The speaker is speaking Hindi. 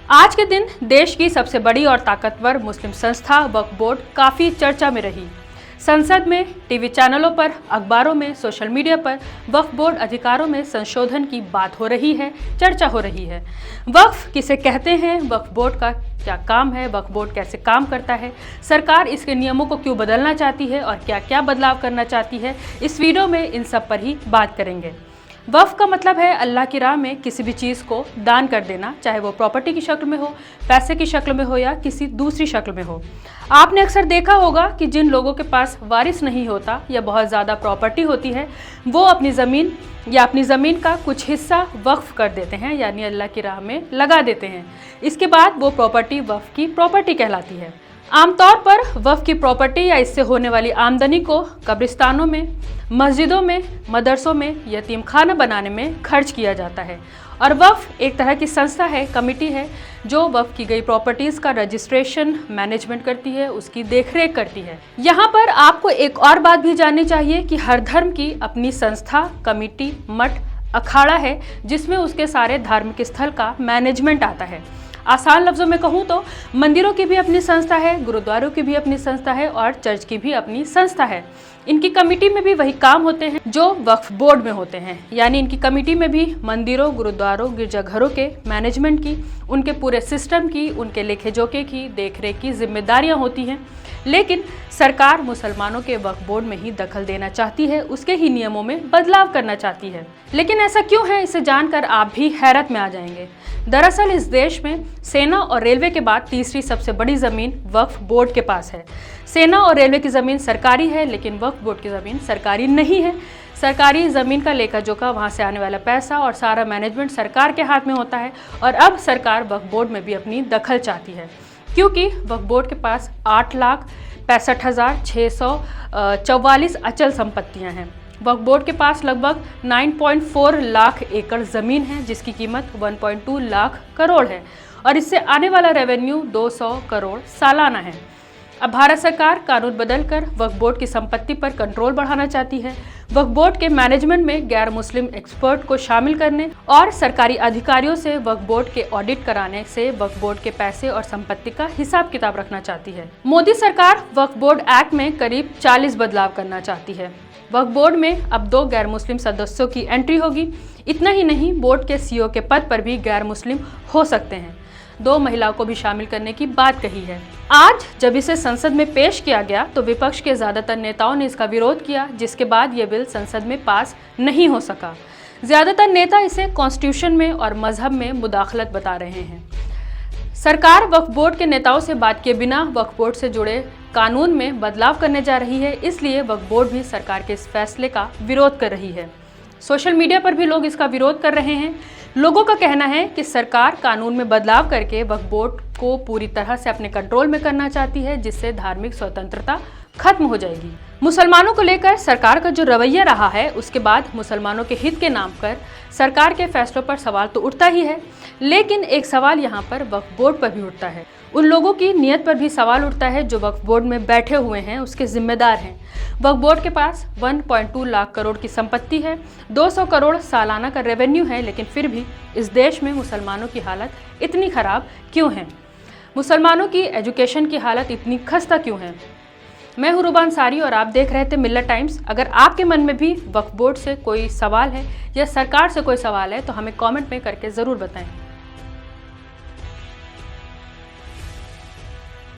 आज के दिन देश की सबसे बड़ी और ताकतवर मुस्लिम संस्था वक्फ बोर्ड काफ़ी चर्चा में रही। संसद में, टीवी चैनलों पर, अखबारों में, सोशल मीडिया पर वक्फ बोर्ड अधिकारों में संशोधन की बात हो रही है, चर्चा हो रही है। वक्फ किसे कहते हैं, वक्फ बोर्ड का क्या काम है, वक्फ बोर्ड कैसे काम करता है, सरकार इसके नियमों को क्यों बदलना चाहती है और क्या क्या बदलाव करना चाहती है, इस वीडियो में इन सब पर ही बात करेंगे। वक्फ का मतलब है अल्लाह की राह में किसी भी चीज़ को दान कर देना, चाहे वो प्रॉपर्टी की शक्ल में हो, पैसे की शक्ल में हो या किसी दूसरी शक्ल में हो। आपने अक्सर देखा होगा कि जिन लोगों के पास वारिस नहीं होता या बहुत ज़्यादा प्रॉपर्टी होती है, वो अपनी ज़मीन का कुछ हिस्सा वक्फ कर देते हैं, यानी अल्लाह की राह में लगा देते हैं। इसके बाद वो प्रॉपर्टी वक्फ की प्रॉपर्टी कहलाती है। आमतौर पर वक्फ की प्रॉपर्टी या इससे होने वाली आमदनी को कब्रिस्तानों में, मस्जिदों में, मदरसों में, यतीम खाना बनाने में खर्च किया जाता है। और वक्फ एक तरह की संस्था है, कमेटी है, जो वक्फ की गई प्रॉपर्टीज़ का रजिस्ट्रेशन, मैनेजमेंट करती है, उसकी देखरेख करती है। यहाँ पर आपको एक और बात भी जाननी चाहिए कि हर धर्म की अपनी संस्था, कमेटी, मठ, अखाड़ा है, जिसमें उसके सारे धार्मिक स्थल का मैनेजमेंट आता है। आसान लफ्ज़ों में कहूँ तो मंदिरों की भी अपनी संस्था है, गुरुद्वारों की भी अपनी संस्था है और चर्च की भी अपनी संस्था है। इनकी कमेटी में भी वही काम होते हैं जो वक्फ बोर्ड में होते हैं, यानी इनकी कमेटी में भी मंदिरों, गुरुद्वारों, गिरजाघरों के मैनेजमेंट की, उनके पूरे सिस्टम की, उनके लेखे जोखे की, देखरेख की जिम्मेदारियां होती हैं। लेकिन सरकार मुसलमानों के वक्फ बोर्ड में ही दखल देना चाहती है, उसके ही नियमों में बदलाव करना चाहती है। लेकिन ऐसा क्यों है, इसे जानकर आप भी हैरत में आ जाएंगे। दरअसल इस देश में सेना और रेलवे के बाद तीसरी सबसे बड़ी ज़मीन वक्फ बोर्ड के पास है। सेना और रेलवे की ज़मीन सरकारी है, लेकिन वक्फ बोर्ड की ज़मीन सरकारी नहीं है। सरकारी ज़मीन का लेखा जोखा, वहाँ से आने वाला पैसा और सारा मैनेजमेंट सरकार के हाथ में होता है। और अब सरकार वक्फ बोर्ड में भी अपनी दखल चाहती है, क्योंकि वक्फ बोर्ड के पास 8,65,644 अचल संपत्तियां हैं। वक्फ बोर्ड के पास लगभग 9.4 लाख एकड़ ज़मीन है, जिसकी कीमत 1.2 लाख करोड़ है और इससे आने वाला रेवेन्यू 200 करोड़ सालाना है। अब भारत सरकार कानून बदलकर वक्फ बोर्ड की संपत्ति पर कंट्रोल बढ़ाना चाहती है। वक्फ बोर्ड के मैनेजमेंट में गैर मुस्लिम एक्सपर्ट को शामिल करने और सरकारी अधिकारियों से वक्फ बोर्ड के ऑडिट कराने से वक्फ बोर्ड के पैसे और संपत्ति का हिसाब किताब रखना चाहती है। मोदी सरकार वक्फ बोर्ड एक्ट में करीब 40 बदलाव करना चाहती है। वक्फ बोर्ड में अब 2 गैर मुस्लिम सदस्यों की एंट्री होगी। इतना ही नहीं, बोर्ड के सीईओ के पद पर भी गैर मुस्लिम हो सकते हैं। 2 महिलाओं को भी शामिल करने की बात कही है। आज जब इसे संसद में पेश किया गया तो विपक्ष के ज्यादातर नेताओं ने इसका विरोध किया, जिसके बाद ये बिल संसद में पास नहीं हो सका। ज्यादातर नेता इसे कॉन्स्टिट्यूशन में और मजहब में मुदाखलत बता रहे हैं। सरकार वक्फ बोर्ड के नेताओं से बात किए बिना वक्फ बोर्ड से जुड़े कानून में बदलाव करने जा रही है, इसलिए वक्फ बोर्ड भी सरकार के इस फैसले का विरोध कर रही है। सोशल मीडिया पर भी लोग इसका विरोध कर रहे हैं। लोगों का कहना है कि सरकार कानून में बदलाव करके वक्फ बोर्ड को पूरी तरह से अपने कंट्रोल में करना चाहती है, जिससे धार्मिक स्वतंत्रता खत्म हो जाएगी। मुसलमानों को लेकर सरकार का जो रवैया रहा है, उसके बाद मुसलमानों के हित के नाम पर सरकार के फैसलों पर सवाल तो उठता ही है, लेकिन एक सवाल यहाँ पर वक्फ बोर्ड पर भी उठता है। उन लोगों की नीयत पर भी सवाल उठता है जो वक्फ बोर्ड में बैठे हुए हैं, उसके जिम्मेदार हैं। वक्फ बोर्ड के पास 1.2 लाख करोड़ की संपत्ति है, 200 करोड़ सालाना का रेवेन्यू है, लेकिन फिर भी इस देश में मुसलमानों की हालत इतनी खराब क्यों है? मुसलमानों की एजुकेशन की हालत इतनी खस्ता क्यों है? मैं हूं रुबा अंसारी और आप देख रहे थे मिल्लत टाइम्स। अगर आपके मन में भी वक्फ बोर्ड से कोई सवाल है या सरकार से कोई सवाल है तो हमें कमेंट में करके ज़रूर बताएं।